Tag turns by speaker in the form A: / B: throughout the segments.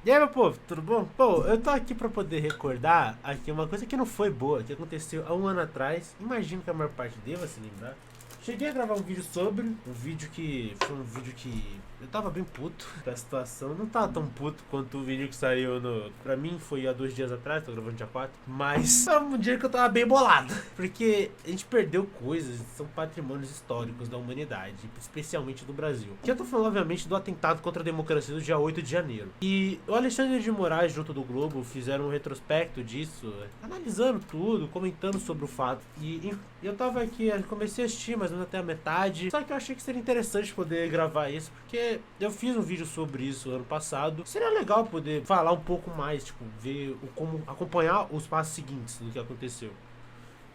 A: E aí, meu povo, tudo bom? Pô, eu tô aqui pra poder recordar aqui uma coisa que não foi boa, que aconteceu há um ano atrás. Imagino que a maior parte deva se lembrar. Cheguei a gravar um vídeo sobre, foi um vídeo que eu tava bem puto da situação. Não tava tão puto quanto o vídeo que saiu no... Pra mim foi há 2 dias atrás, tô gravando dia 4. Mas foi um dia que eu tava bem bolado. Porque a gente perdeu coisas, são patrimônios históricos da humanidade, especialmente do Brasil. Que eu tô falando, obviamente, do atentado contra a democracia do dia 8 de janeiro. E o Alexandre de Moraes, junto do Globo, fizeram um retrospecto disso, analisando tudo, comentando sobre o fato. E eu tava aqui, eu comecei a assistir, mas não até a metade. Só que eu achei que seria interessante poder gravar isso, porque eu fiz um vídeo sobre isso ano passado. Seria legal poder falar um pouco mais, tipo, ver como acompanhar os passos seguintes do que aconteceu.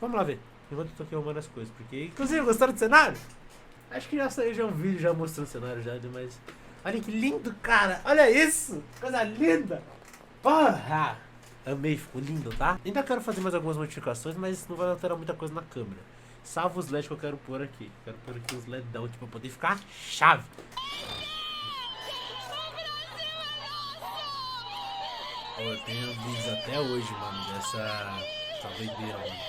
A: Vamos lá ver. Enquanto eu tô aqui arrumando as coisas, porque... Inclusive, gostaram do cenário? Acho que já saiu já um vídeo já mostrando o cenário já, mas... Olha que lindo, cara! Olha isso! Coisa linda! Porra! Amei, ficou lindo, tá? Ainda quero fazer mais algumas modificações, mas não vai alterar muita coisa na câmera. Salvo os LEDs que eu quero pôr aqui. Quero pôr aqui os LEDão, tipo, pra poder ficar chave. Pô, eu tenho vídeos até hoje, mano, dessa doideira, mano.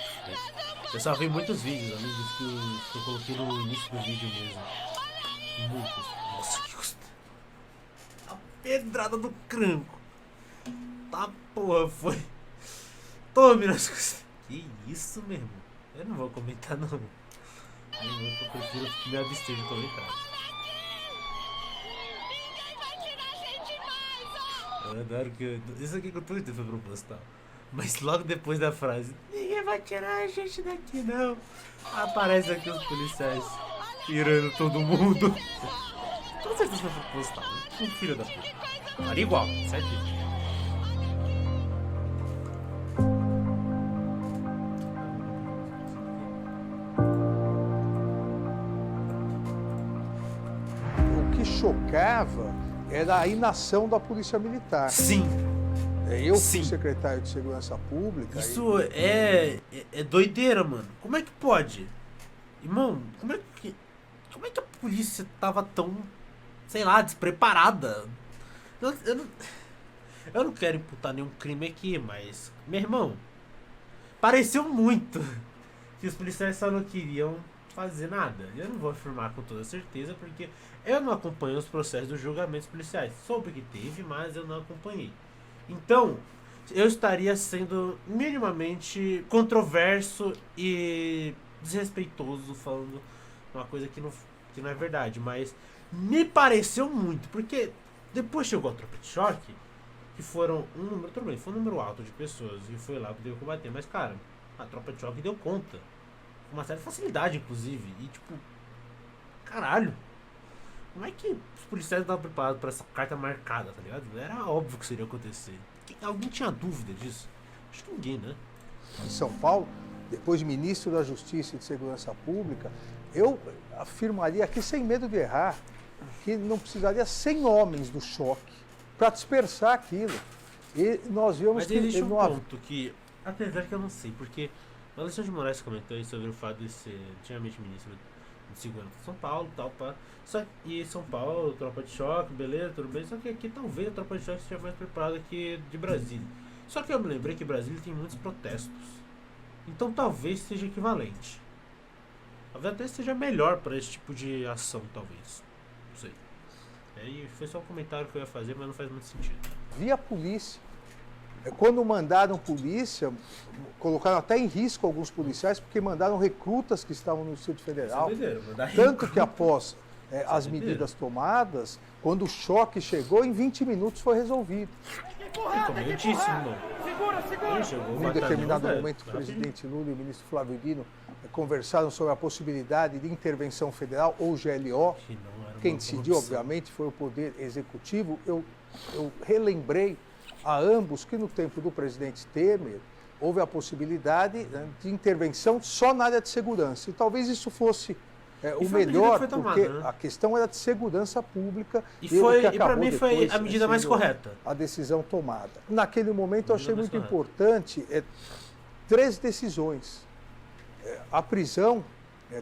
A: Eu salvei muitos vídeos, amigos, que eu coloquei no início do vídeo mesmo. Muitos. Nossa, que gostoso. A pedrada do cranco. Tá, porra, foi. Tome nas costas. Que isso, meu irmão? Eu não vou comentar, não. Eu prefiro me abster de comentar. Eu adoro que... Isso aqui que eu tô foi proposital. Mas logo depois da frase, ninguém vai tirar a gente daqui, não. Aparece aqui os policiais tirando todo mundo. Com certeza foi proposital, né? Um filho da puta. Faria igual, certinho.
B: O que chocava era a inação da Polícia Militar.
A: Sim,
B: Eu
A: sim.
B: fui secretário de Segurança Pública.
A: Isso é doideira, mano. Como é que pode? Irmão, como é que a polícia tava tão, sei lá, despreparada? Eu não, eu não quero imputar nenhum crime aqui, mas, meu irmão, pareceu muito que os policiais só não queriam fazer nada. Eu não vou afirmar com toda certeza, porque eu não acompanho os processos dos julgamentos policiais. Soube que teve, mas eu não acompanhei. Então, eu estaria sendo minimamente controverso e desrespeitoso falando uma coisa que não é verdade, mas me pareceu muito, porque depois chegou a tropa de choque, que foram um número, tudo bem, foi um número alto de pessoas e foi lá que deu combater, mas cara, a tropa de choque deu conta, com uma certa facilidade inclusive, e tipo, caralho, como é que os policiais estavam preparados para essa carta marcada, tá ligado? Era óbvio que isso iria acontecer. Alguém tinha dúvida disso? Acho que ninguém, né?
B: Em São Paulo, depois de ministro da Justiça e de Segurança Pública, eu afirmaria aqui, sem medo de errar, que não precisaria 100 homens do choque para dispersar aquilo. E nós vimos
A: Mas
B: que
A: existe um
B: não
A: ponto que, apesar que eu não sei, porque o Alexandre de Moraes comentou aí sobre o fato de ser antigamente ministro de Segurança de São Paulo, tal, pá. E São Paulo, tropa de choque, beleza, tudo bem. Só que aqui talvez a tropa de choque esteja mais preparada que de Brasília. Só que eu me lembrei que Brasília tem muitos protestos. Então talvez seja equivalente. Talvez até seja melhor para esse tipo de ação, talvez. Não sei. Aí foi só um comentário que eu ia fazer, mas não faz muito sentido.
B: via a polícia. Quando mandaram polícia, colocaram até em risco alguns policiais, porque mandaram recrutas que estavam no Distrito Federal. Tanto que após as medidas tomadas, quando o choque chegou, em 20 minutos foi resolvido.
A: Como eu disse, irmão.
B: Em determinado momento, o presidente Lula e o ministro Flávio Dino conversaram sobre a possibilidade de intervenção federal, ou GLO. Quem decidiu, obviamente, foi o Poder Executivo. Eu relembrei a ambos que no tempo do presidente Temer houve a possibilidade de intervenção só na área de segurança. E talvez isso fosse o melhor, porque a questão era de segurança pública.
A: E para mim foi a medida mais correta.
B: A decisão tomada. Naquele momento eu achei muito importante 3 decisões. A prisão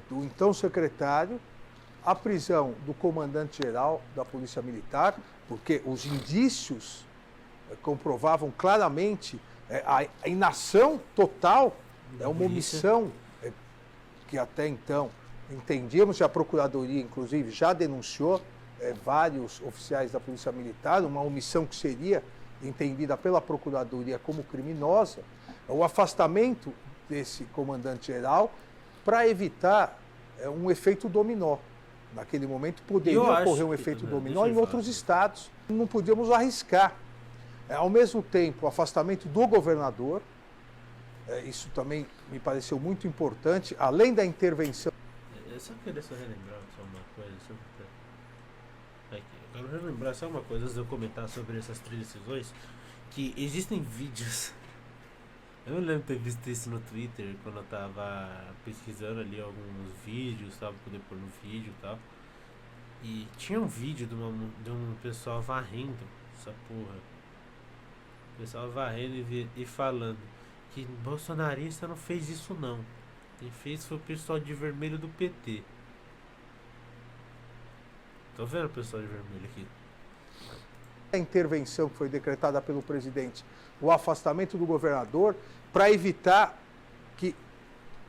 B: do então secretário, a prisão do comandante-geral da Polícia Militar, porque os indícios comprovavam claramente a inação total, uma omissão que até então entendíamos, que a Procuradoria, inclusive, já denunciou vários oficiais da Polícia Militar, uma omissão que seria entendida pela Procuradoria como criminosa, o afastamento desse comandante-geral para evitar um efeito dominó. Naquele momento poderia ocorrer um efeito dominó em outros estados. Não podíamos arriscar. Ao mesmo tempo, o afastamento do governador, isso também me pareceu muito importante, além da intervenção.
A: Eu só queria relembrar só uma coisa. Eu quero relembrar só uma coisa antes de eu comentar sobre essas 3 decisões, que existem vídeos. Eu não lembro de ter visto isso no Twitter quando eu tava pesquisando ali alguns vídeos, pra poder pôr no vídeo e tal. E tinha um vídeo de um pessoal varrendo essa porra. O pessoal varrendo e falando que bolsonarista não fez isso não. Quem fez foi o pessoal de vermelho do PT. Tô vendo o pessoal de vermelho aqui.
B: A intervenção que foi decretada pelo presidente, o afastamento do governador, para evitar que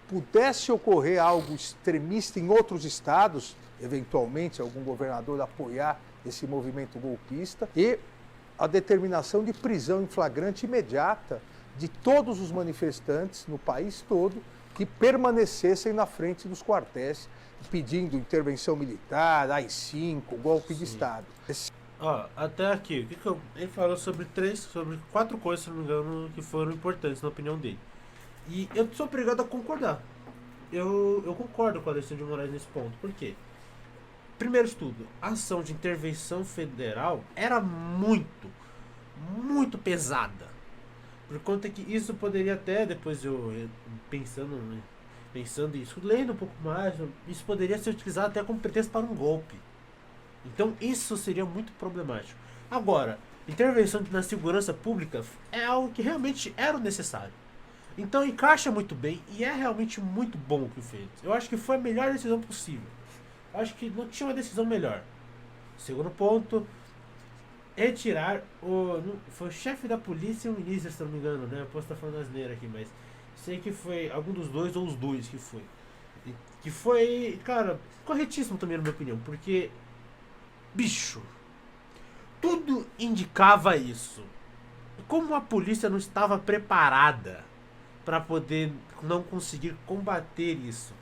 B: pudesse ocorrer algo extremista em outros estados, eventualmente algum governador apoiar esse movimento golpista, e a determinação de prisão em flagrante imediata de todos os manifestantes no país todo que permanecessem na frente dos quartéis, pedindo intervenção militar, AI-5, golpe de Estado.
A: Até aqui, ele falou sobre 4 coisas, se não me engano, que foram importantes na opinião dele. E eu sou obrigado a concordar. Eu concordo com a Alexandre de Moraes nesse ponto. Por quê? Primeiro de tudo, a ação de intervenção federal era muito pesada. Por conta que isso poderia até, depois eu pensando isso, lendo um pouco mais, isso poderia ser utilizado até como pretexto para um golpe. Então isso seria muito problemático. Agora, intervenção na segurança pública é algo que realmente era o necessário. Então encaixa muito bem e é realmente muito bom o que fez. Eu acho que foi a melhor decisão possível. Eu acho que não tinha uma decisão melhor. Segundo ponto, retirar foi o chefe da polícia e o ministro, se não me engano, né? Eu posso estar falando asneira aqui, mas sei que foi algum dos dois ou os dois que foi. Que foi, cara, corretíssimo também na minha opinião, porque bicho, tudo indicava isso. Como a polícia não estava preparada para poder não conseguir combater isso,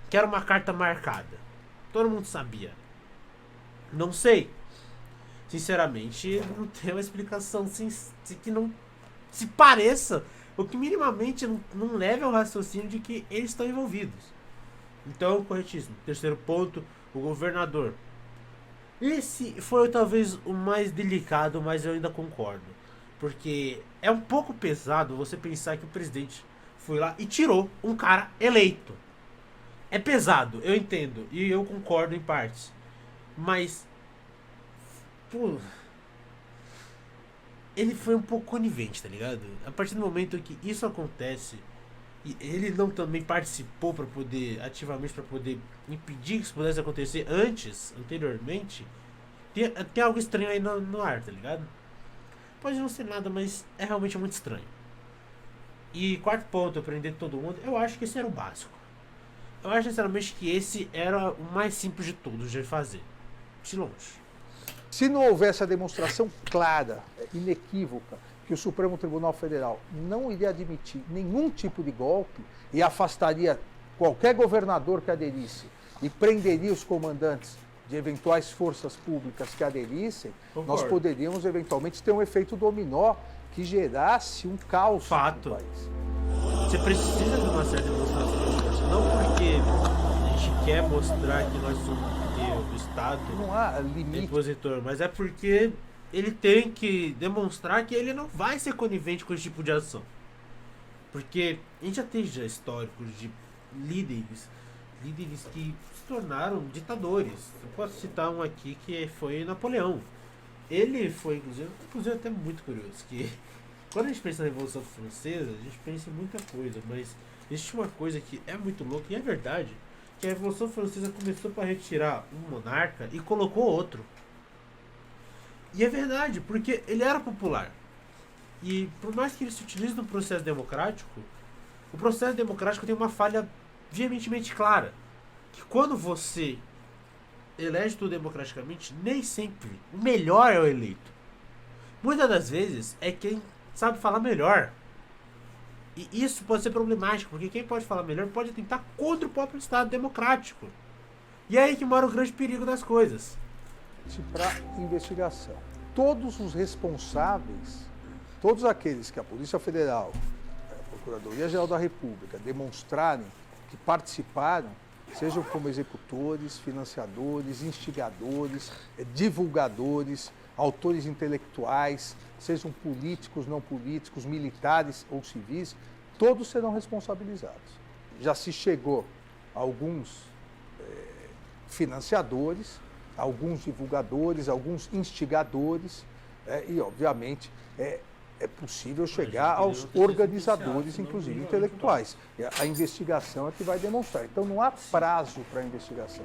A: que era uma carta marcada, todo mundo sabia. Não sei, sinceramente, não tem uma explicação que não se pareça, ou que minimamente não leve ao raciocínio de que eles estão envolvidos. Então, corretíssimo. Terceiro ponto, o governador. Esse foi talvez o mais delicado, mas eu ainda concordo. Porque é um pouco pesado você pensar que o presidente foi lá e tirou um cara eleito. É pesado, eu entendo. E eu concordo em partes. Mas, pô, ele foi um pouco conivente, tá ligado? A partir do momento que isso acontece, e ele não também participou para poder, ativamente para poder impedir que isso pudesse acontecer anteriormente, tem algo estranho aí no ar, tá ligado? Pode não ser nada, mas é realmente muito estranho. E quarto ponto, prender todo mundo, eu acho que esse era o básico. Eu acho sinceramente que esse era o mais simples de todos de fazer. De longe.
B: Se não houvesse a demonstração clara, inequívoca, que o Supremo Tribunal Federal não iria admitir nenhum tipo de golpe e afastaria qualquer governador que aderisse e prenderia os comandantes de eventuais forças públicas que aderissem, nós poderíamos eventualmente ter um efeito dominó que gerasse um caos no país.
A: Você precisa de uma certa demonstração, não porque a gente quer mostrar que nós somos o Estado,
B: não há limite,
A: impositor, mas é porque ele tem que demonstrar que ele não vai ser conivente com esse tipo de ação. Porque a gente já tem históricos de líderes que se tornaram ditadores. Eu posso citar um aqui que foi Napoleão. Ele foi, inclusive até muito curioso, que quando a gente pensa na Revolução Francesa, a gente pensa em muita coisa, mas existe uma coisa que é muito louca, e é verdade, que a Revolução Francesa começou para retirar um monarca e colocou outro. E é verdade, porque ele era popular. E por mais que ele se utilize no processo democrático, o processo democrático tem uma falha veementemente clara. Que quando você elege tudo democraticamente, nem sempre o melhor é o eleito. Muitas das vezes é quem sabe falar melhor. E isso pode ser problemático, porque quem pode falar melhor pode atentar contra o próprio Estado democrático. E é aí que mora o grande perigo das coisas.
B: Para investigação. Todos os responsáveis, todos aqueles que a Polícia Federal, a Procuradoria-Geral da República demonstrarem que participaram, sejam como executores, financiadores, instigadores, divulgadores, autores intelectuais, sejam políticos, não políticos, militares ou civis, todos serão responsabilizados. Já se chegou a alguns financiadores, alguns divulgadores, alguns instigadores, e obviamente é possível chegar aos organizadores, inclusive intelectuais. A investigação é que vai demonstrar. Então não há prazo para a investigação.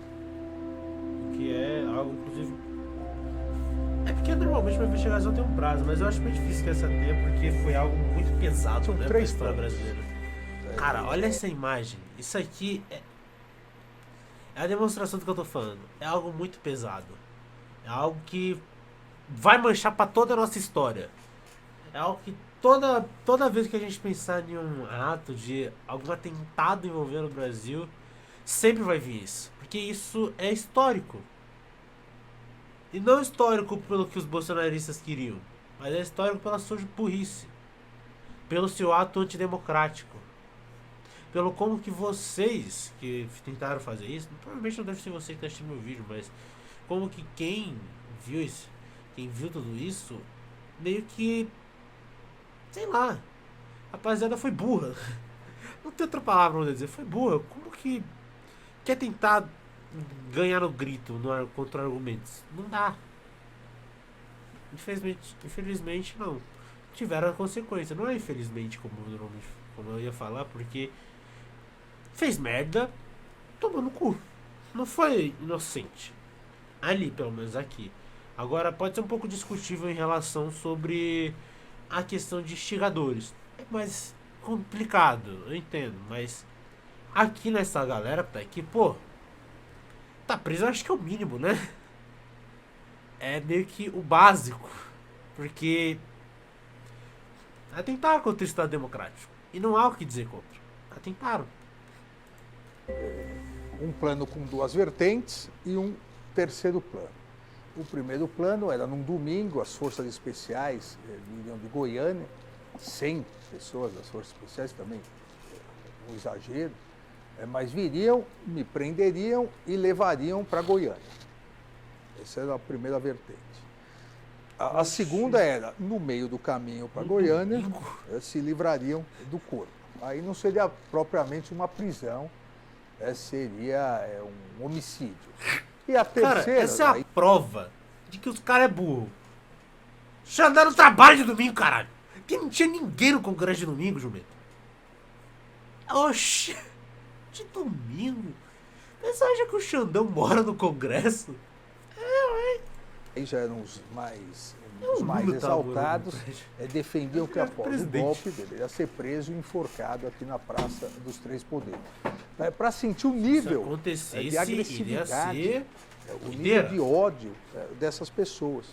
A: Que é algo, inclusive... É porque normalmente uma investigação tem um prazo, mas eu acho muito difícil que essa tenha, porque foi algo muito pesado, né, para a história brasileira. Cara, olha essa imagem. Isso aqui é a demonstração do que eu tô falando. É algo muito pesado. É algo que vai manchar para toda a nossa história. É algo que toda vez que a gente pensar em um ato de algum atentado envolvendo o Brasil, sempre vai vir isso. Porque isso é histórico. E não histórico pelo que os bolsonaristas queriam, mas é histórico pela sua burrice. Pelo seu ato antidemocrático. Pelo como que vocês que tentaram fazer isso, provavelmente não deve ser você que está assistindo meu vídeo, mas como que quem viu tudo isso, meio que, sei lá, a rapaziada foi burra. Não tem outra palavra pra dizer, foi burra. Como que quer tentar ganhar no grito contra argumentos? Não dá. Infelizmente não. Tiveram a consequência. Não é infelizmente como eu ia falar, porque fez merda, tomou no cu. Não foi inocente. Ali, pelo menos aqui. Agora, pode ser um pouco discutível em relação sobre a questão de instigadores. É mais complicado, eu entendo. Mas aqui nessa galera que tá aqui, pô, tá preso, eu acho que é o mínimo, né? É meio que o básico. Porque atentaram contra o Estado Democrático. E não há o que dizer contra. Atentaram.
B: Um plano com duas vertentes e um terceiro plano. O primeiro plano era num domingo, as forças especiais viriam de Goiânia, 100 pessoas das forças especiais, também um exagero, mas viriam, me prenderiam e levariam para Goiânia. Essa era a primeira vertente. A segunda era, no meio do caminho para Goiânia, se livrariam do corpo. Aí não seria propriamente uma prisão, seria um homicídio. E a terceira...
A: Cara, essa é a prova de que os caras é burro. Xandão no trabalho de domingo, caralho. Que não tinha ninguém no congresso de domingo, Jumento. Oxi, de domingo? Você acha que o Xandão mora no congresso?
B: Aí já eram os mais exaltados, defendiam que após o golpe deveria ser preso e enforcado aqui na Praça dos Três Poderes. Para sentir o nível de agressividade, o nível de ódio dessas pessoas,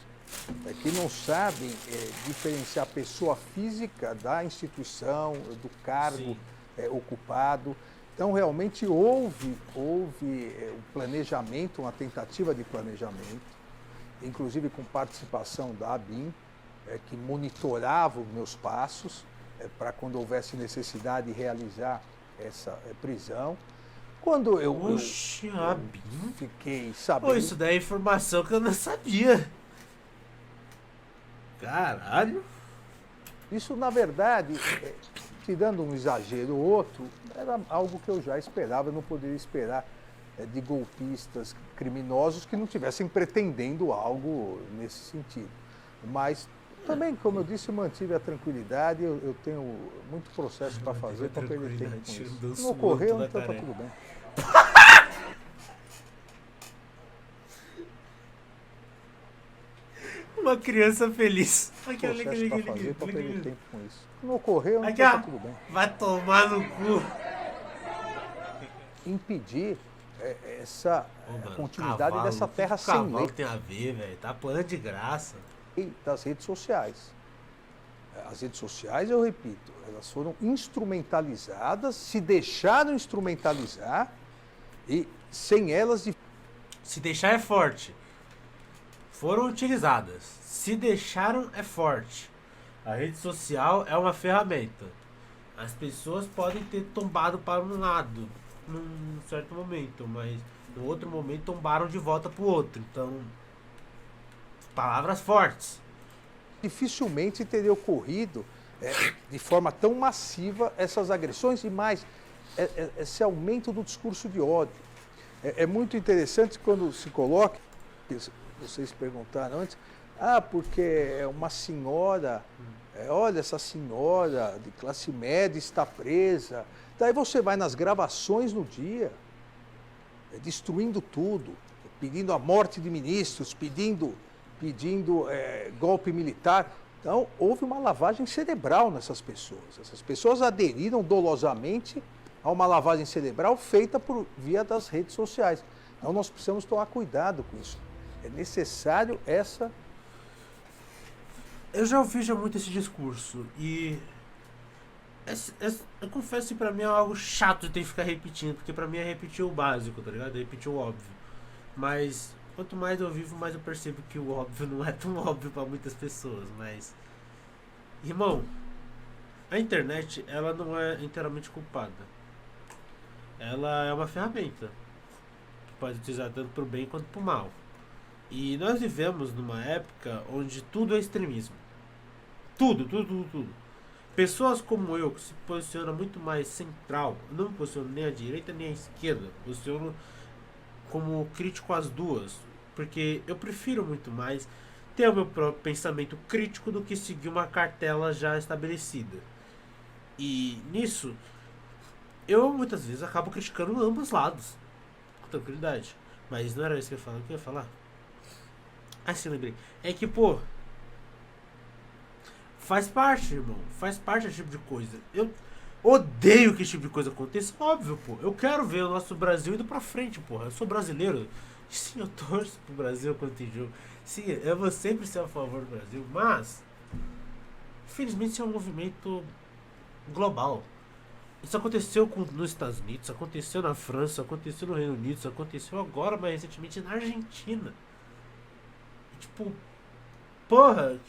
B: que não sabem diferenciar a pessoa física da instituição, do cargo ocupado. Então, realmente houve um planejamento, uma tentativa de planejamento, inclusive com participação da ABIN, que monitorava os meus passos, para quando houvesse necessidade de realizar essa prisão. Quando eu fiquei sabendo...
A: Isso daí é informação que eu não sabia. Caralho.
B: Isso, na verdade, tirando um exagero ou outro, era algo que eu já esperava, eu não poderia esperar de golpistas criminosos que não estivessem pretendendo algo nesse sentido. Mas também, como eu disse, mantive a tranquilidade, eu tenho muito processo para fazer para perder tempo com isso. Não ocorreu, então está tudo bem.
A: Uma criança feliz.
B: Aquele pra fazer pra perder tempo com isso. Não ocorreu,
A: aqui,
B: tá tudo bem.
A: Vai tomar no cu.
B: Impedir essa continuidade dessa terra sem lei.
A: Que tem a ver, velho? Tá plano de graça.
B: E das redes sociais. As redes sociais, eu repito, elas foram instrumentalizadas, se deixaram instrumentalizar e sem elas...
A: Se deixar é forte. Foram utilizadas. Se deixaram é forte. A rede social é uma ferramenta. As pessoas podem ter tombado para um lado num certo momento, mas no outro momento tombaram de volta para o outro. Então, palavras fortes.
B: Dificilmente teria ocorrido de forma tão massiva essas agressões e mais, esse aumento do discurso de ódio. É muito interessante quando se coloca, vocês perguntaram antes, porque é uma senhora, olha, essa senhora de classe média está presa. Daí você vai nas gravações no dia, destruindo tudo, pedindo a morte de ministros, pedindo golpe militar. Então, houve uma lavagem cerebral nessas pessoas. Essas pessoas aderiram dolosamente a uma lavagem cerebral feita por via das redes sociais. Então, nós precisamos tomar cuidado com isso. É necessário essa...
A: Eu já ouvi muito esse discurso e... eu confesso que pra mim é algo chato de ter que ficar repetindo, porque pra mim é repetir o básico, tá ligado? É repetir o óbvio. Mas... quanto mais eu vivo, mais eu percebo que o óbvio não é tão óbvio para muitas pessoas, mas... Irmão, a internet, ela não é inteiramente culpada. Ela é uma ferramenta que pode utilizar tanto para o bem quanto para o mal. E nós vivemos numa época onde tudo é extremismo. Tudo. Pessoas como eu, que se posicionam muito mais central, não me posiciono nem à direita nem à esquerda, posiciono como crítico às duas, porque eu prefiro muito mais ter o meu próprio pensamento crítico do que seguir uma cartela já estabelecida. E nisso, eu muitas vezes acabo criticando ambos lados, com tranquilidade. Mas não era isso que eu ia falar. O que eu ia falar? Sim, lembrei. É que, faz parte, irmão. Faz parte desse tipo de coisa. Eu odeio que esse tipo de coisa aconteça. Óbvio, eu quero ver o nosso Brasil indo pra frente, Eu sou brasileiro. Sim, eu torço pro Brasil quando tem jogo. Sim, eu vou sempre ser a favor do Brasil. Mas, infelizmente, isso é um movimento global. Isso aconteceu nos Estados Unidos, isso aconteceu na França, isso aconteceu no Reino Unido, isso aconteceu agora, mais recentemente, na Argentina. O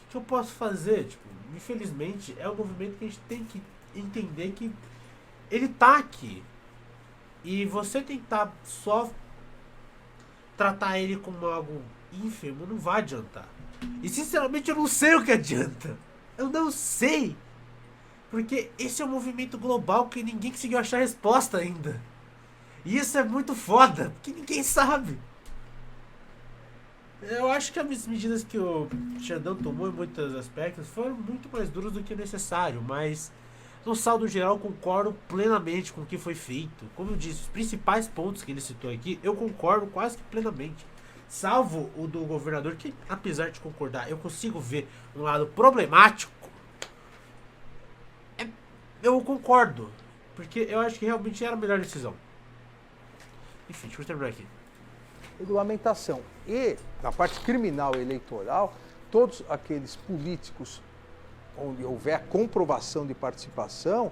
A: que eu posso fazer? Infelizmente, é um movimento que a gente tem que entender que ele tá aqui. E você tentar só tratar ele como algo ínfimo não vai adiantar. E sinceramente eu não sei o que adianta. Eu não sei. Porque esse é um movimento global que ninguém conseguiu achar resposta ainda. E isso é muito foda, porque ninguém sabe. Eu acho que as medidas que o Xandão tomou em muitos aspectos foram muito mais duras do que necessário, mas no saldo geral concordo plenamente com o que foi feito. Como eu disse, os principais pontos que ele citou aqui, eu concordo quase que plenamente. Salvo o do governador, que apesar de concordar, eu consigo ver um lado problemático. Eu concordo, porque eu acho que realmente era a melhor decisão. Enfim, deixa eu terminar aqui.
B: Regulamentação. E, na parte criminal e eleitoral, todos aqueles políticos onde houver a comprovação de participação,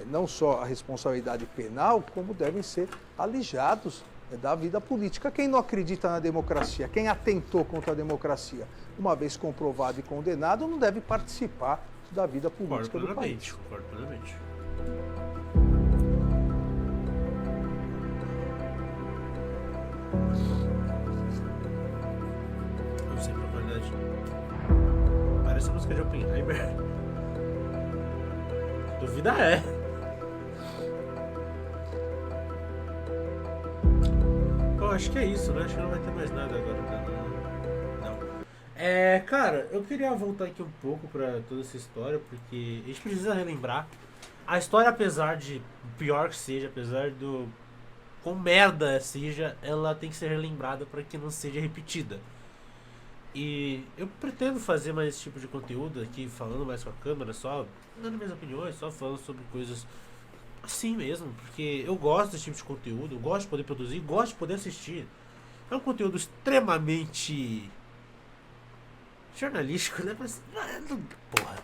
B: não só a responsabilidade penal, como devem ser alijados da vida política. Quem não acredita na democracia, quem atentou contra a democracia, uma vez comprovado e condenado, não deve participar da vida política do país.
A: Concordo plenamente. Não sei, na verdade. Parece a música de Oppenheimer. Duvida é. Acho que é isso, né? Acho que não vai ter mais nada agora. Não. Cara, eu queria voltar aqui um pouco pra toda essa história, porque a gente precisa relembrar. A história, apesar de pior que seja, apesar do quão merda seja, ela tem que ser relembrada para que não seja repetida. E eu pretendo fazer mais esse tipo de conteúdo aqui, falando mais com a câmera, só dando minhas opiniões, só falando sobre coisas assim mesmo, porque eu gosto desse tipo de conteúdo, eu gosto de poder produzir, gosto de poder assistir. É um conteúdo extremamente jornalístico, né? Mas, porra,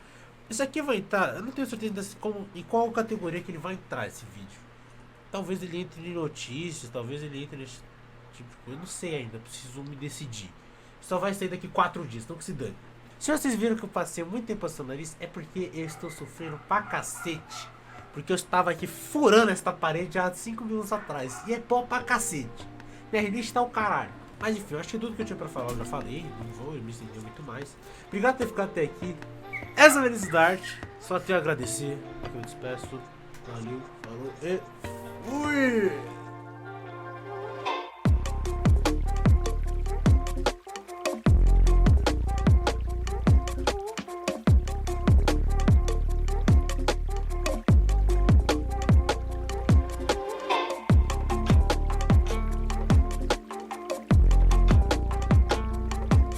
A: isso aqui vai entrar, eu não tenho certeza em qual categoria que ele vai entrar esse vídeo. Talvez ele entre em notícias, talvez ele entre nesse tipo de coisa, eu não sei ainda, preciso me decidir. Só vai sair daqui 4 dias, então que se dane. Se vocês viram que eu passei muito tempo passando nariz, é porque eu estou sofrendo pra cacete. Porque eu estava aqui furando esta parede há 5 minutos atrás. E é pó pra cacete. Minha rinite tá o caralho. Mas enfim, eu acho que tudo que eu tinha pra falar eu já falei. Não vou me estender muito mais. Obrigado por ter ficado até aqui. Essa é a Melissa Dart. Só tenho a agradecer. Eu me despeço. Valeu, falou e fui!